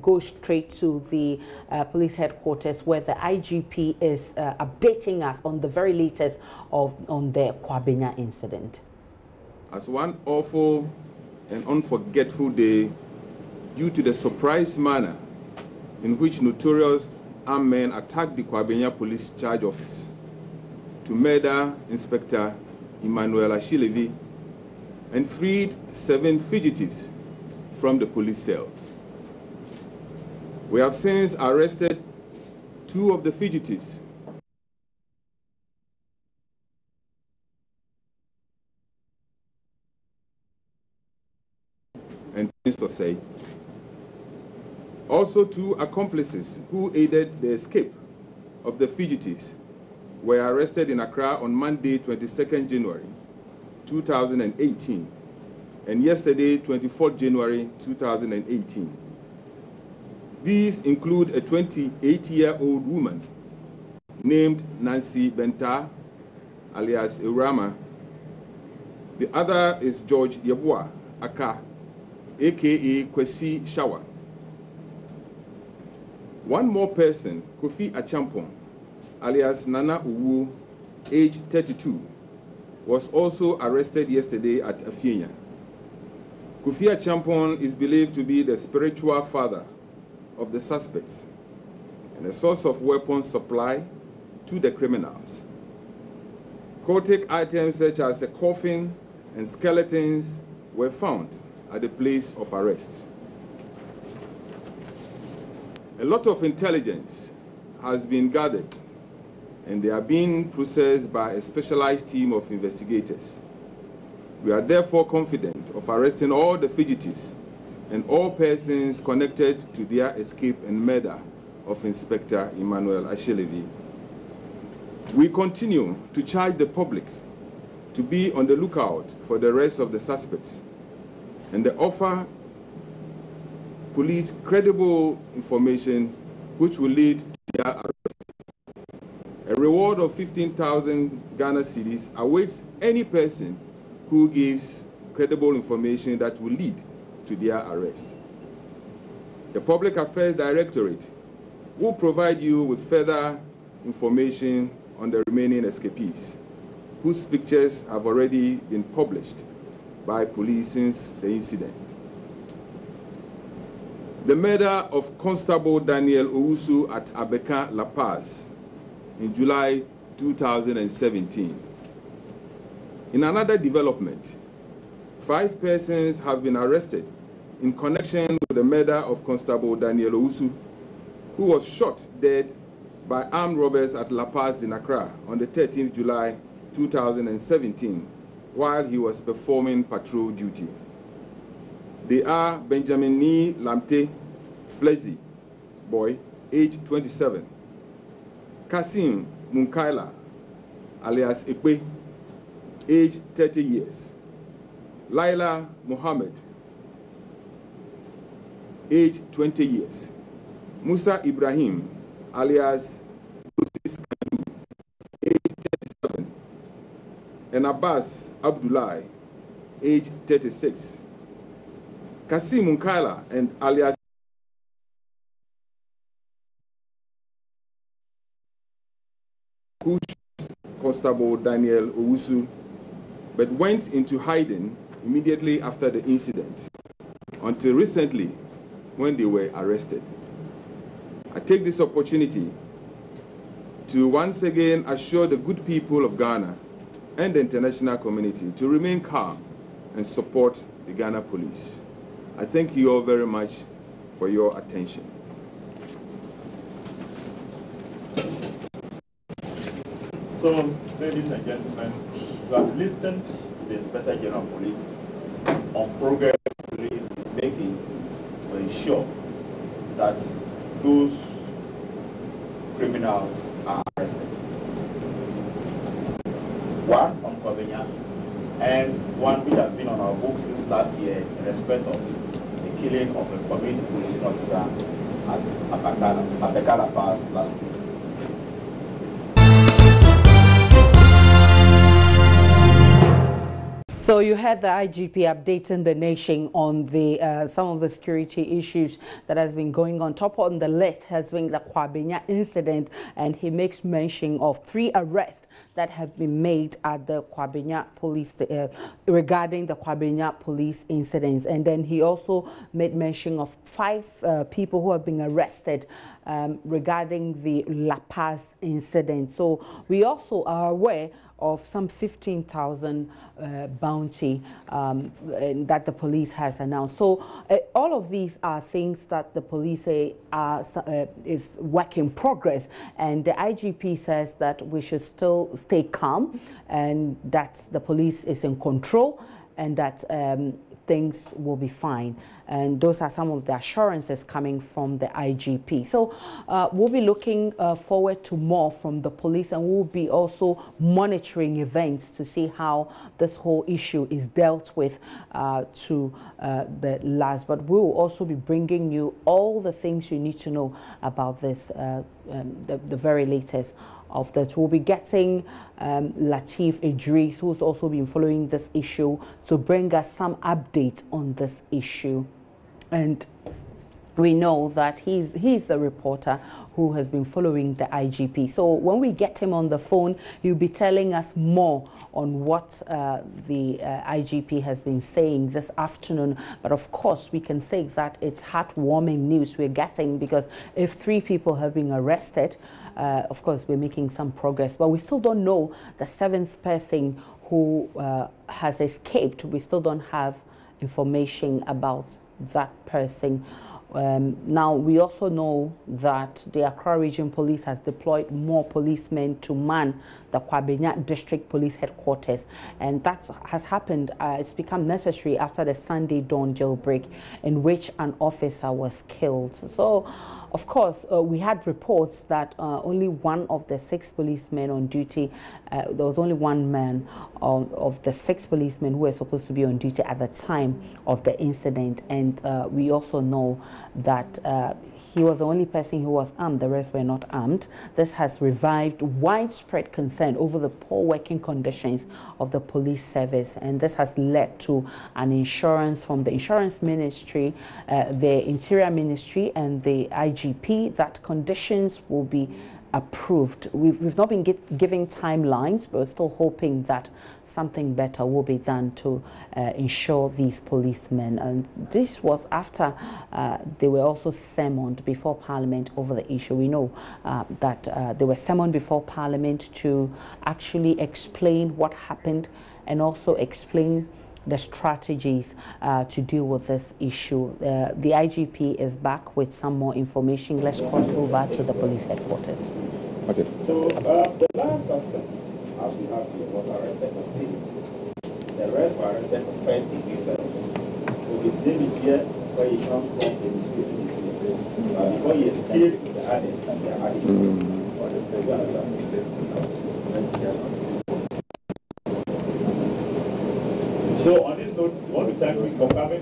go straight to the police headquarters, where the IGP is updating us on the very latest on the Kwabenya incident. As one awful and unforgettable day, due to the surprise manner in which notorious armed men attacked the Kwabenya police charge office to murder Inspector Emmanuel Ashilevi and freed 7 fugitives from the police cell. We have since arrested 2 of the fugitives and to say also 2 accomplices who aided the escape of the fugitives were arrested in Accra on Monday, 22nd January 2018, and yesterday, 24th January 2018. These include a 28-year-old woman named Nancy Benta, alias Urama. The other is George Yeboah Aka, aka Kwesi Shawa. One more person, Kofi Achampong, alias Nana Uwu, age 32, was also arrested yesterday at Afienya. Kofi Achampong is believed to be the spiritual father of the suspects and a source of weapons supply to the criminals. Cultic items such as a coffin and skeletons were found at the place of arrest. A lot of intelligence has been gathered, and they are being processed by a specialized team of investigators. We are therefore confident of arresting all the fugitives and all persons connected to their escape and murder of Inspector Emmanuel Ashilevi. We continue to charge the public to be on the lookout for the rest of the suspects and to offer police credible information which will lead to their arrest. A reward of 15,000 Ghana cedis awaits any person who gives credible information that will lead to their arrest. The Public Affairs Directorate will provide you with further information on the remaining escapees, whose pictures have already been published by police since the incident. The murder of Constable Daniel Owusu at Abeka, La Paz in July 2017. In another development, 5 persons have been arrested in connection with the murder of Constable Daniel Owusu, who was shot dead by armed robbers at La Paz in Accra on the 13th July 2017 while he was performing patrol duty. They are Benjamin Ni Lamte Flezi, boy, age 27, Kasim Munkaila, alias Ekwe, age 30 years, Laila Mohammed, age 20 years, Musa Ibrahim, alias Lucis Kadu, age 37, and Abbas Abdullahi, age 36. Kasim Munkaila and alias who shot Constable Daniel Owusu, but went into hiding immediately after the incident, until recently when they were arrested. I take this opportunity to once again assure the good people of Ghana and the international community to remain calm and support the Ghana police. I thank you all very much for your attention. So, ladies and gentlemen, you have listened to the Inspector General of Police on progress the police is making to ensure that those criminals are arrested. One on Kwabenya, and one which has been on our books since last year in respect of the killing of a community police officer at Abeka, La Paz last year. So you had the IGP updating the nation on the some of the security issues that has been going on. Top on the list has been the Kwabenya incident, and he makes mention of 3 arrests that have been made at the Kwabenya police regarding the Kwabenya police incidents. And then he also made mention of 5 people who have been arrested regarding the La Paz incident. So we also are aware of some 15,000 bounty that the police has announced. So all of these are things that the police say is work in progress, and the IGP says that we should still stay calm and that the police is in control and that things will be fine. And those are some of the assurances coming from the IGP. So we'll be looking forward to more from the police, and we'll be also monitoring events to see how this whole issue is dealt with to the last. But we'll also be bringing you all the things you need to know about this, the very latest of that. We'll be getting Lateef Idris, who's also been following this issue, to bring us some updates on this issue. And we know that he's a reporter who has been following the IGP. So when we get him on the phone, he'll be telling us more on what the IGP has been saying this afternoon. But of course, we can say that it's heartwarming news we're getting, because if 3 people have been arrested, of course, we're making some progress. But we still don't know the 7th person who has escaped. We still don't have information about that person. Now, we also know that the Accra Region Police has deployed more policemen to man the Kwabenya District Police Headquarters, and that has happened. It's become necessary after the Sunday dawn jailbreak in which an officer was killed. So, of course, we had reports that only one of the 6 policemen on duty, there was only one man of the 6 policemen who were supposed to be on duty at the time of the incident. And we also know that he was the only person who was armed, the rest were not armed. This has revived widespread concern over the poor working conditions of the police service, and this has led to an insurance from the Insurance Ministry, the Interior Ministry, and the IGP that conditions will be approved. We've not been giving timelines, but we're still hoping that something better will be done to ensure these policemen. And this was after they were also summoned before Parliament over the issue. We know that they were summoned before Parliament to actually explain what happened and also explain the strategies to deal with this issue. The IGP is back with some more information. Let's cross over to the police headquarters. Okay. So the last suspect, as we have here, was arrested for stealing. The rest were arrested for 5 degree felony. So his name is here, where he comes from, the street is here. Before he escaped the arrest, and they are adding for the So on this note, I want to thank you for coming.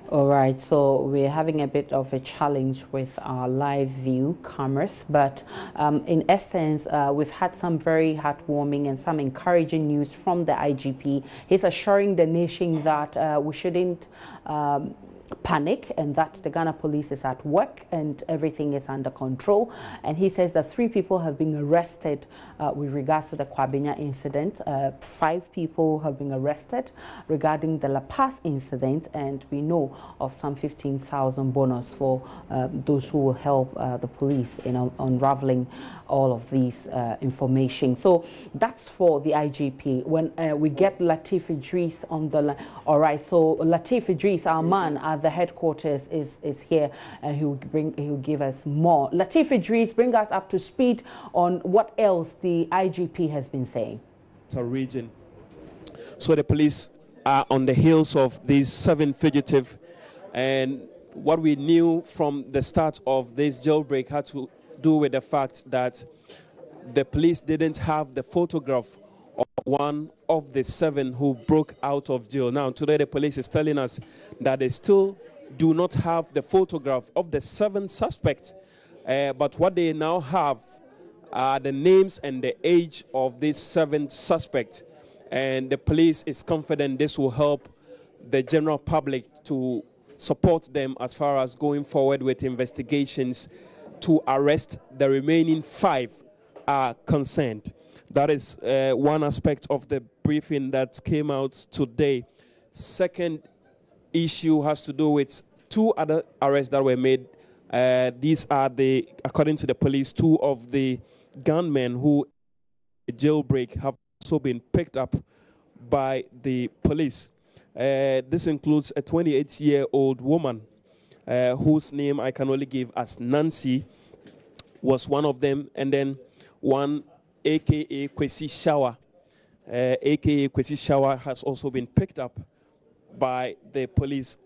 All right, so we're having a bit of a challenge with our live view cameras, but in essence, we've had some very heartwarming and some encouraging news from the IGP. He's assuring the nation that we shouldn't panic and that the Ghana police is at work and everything is under control. And he says that 3 people have been arrested with regards to the Kwabenya incident. 5 people have been arrested regarding the La Paz incident, and we know of some 15,000 bonus for those who will help the police in unraveling all of these information. So that's for the IGP. When we get Lateef Idris on the line. All right, so Lateef Idris, our man at the headquarters, is here, and he will give us more. Lateef Idris, bring us up to speed on what else the IGP has been saying. It's a region. So the police are on the heels of these 7 fugitives, and what we knew from the start of this jailbreak had to do with the fact that the police didn't have the photograph of one of the 7 who broke out of jail. Now, today the police is telling us that they still do not have the photograph of the 7 suspects But what they now have are the names and the age of these 7 suspects. And the police is confident this will help the general public to support them as far as going forward with investigations to arrest the remaining 5 are concerned. That is one aspect of the briefing that came out today. Second issue has to do with 2 other arrests that were made. These are according to the police, 2 of the gunmen who jailbreak have also been picked up by the police. This includes a 28-year-old woman whose name I can only give as Nancy, was one of them, and then one aka Kwesi Shower. Aka Kwesi Shower has also been picked up by the police.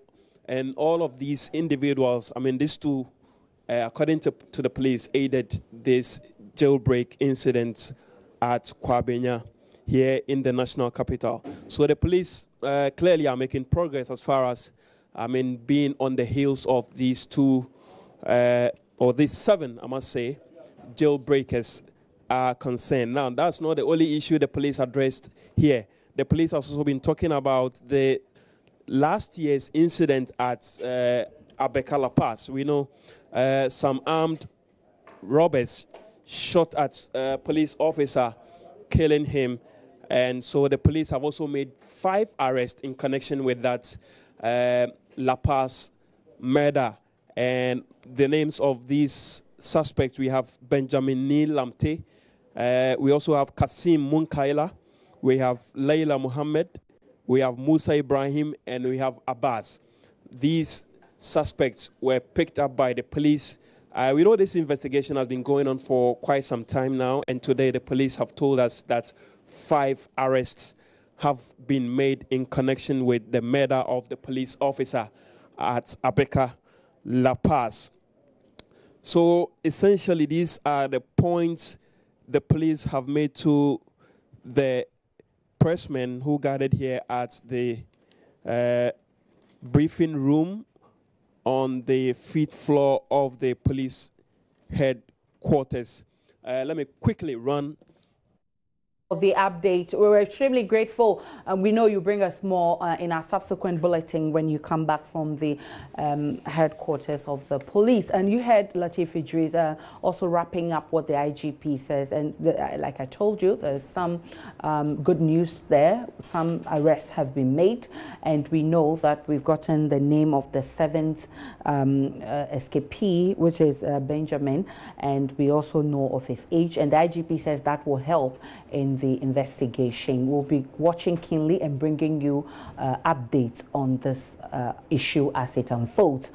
And all of these individuals, I mean, these 2, according to the police, aided this jailbreak incident at Kwabenya here in the national capital. So the police clearly are making progress as far as, I mean, being on the heels of these 2, or these 7, I must say, jailbreakers are concerned. Now, that's not the only issue the police addressed here. The police has also been talking about the last year's incident at Abeka La Paz. We know some armed robbers shot at a police officer, killing him. And so the police have also made 5 arrests in connection with that La Paz murder. And the names of these suspects, we have Benjamin Neil Lamte, we also have Kasim Munkaila, we have Layla Muhammad, we have Musa Ibrahim, and we have Abbas. These suspects were picked up by the police. We know this investigation has been going on for quite some time now, and today the police have told us that 5 arrests have been made in connection with the murder of the police officer at Abeka La Paz. So essentially, these are the points the police have made to the pressmen who gathered here at the briefing room on the 5th floor of the police headquarters. Let me quickly run the update. We're extremely grateful, and we know you bring us more in our subsequent bulletin when you come back from the headquarters of the police. And you heard Latif Idris also wrapping up what the IGP says, and like I told you, there's some good news there. Some arrests have been made, and we know that we've gotten the name of the 7th escapee, which is Benjamin, and we also know of his age, and the IGP says that will help in the investigation. We'll be watching keenly and bringing you updates on this issue as it unfolds.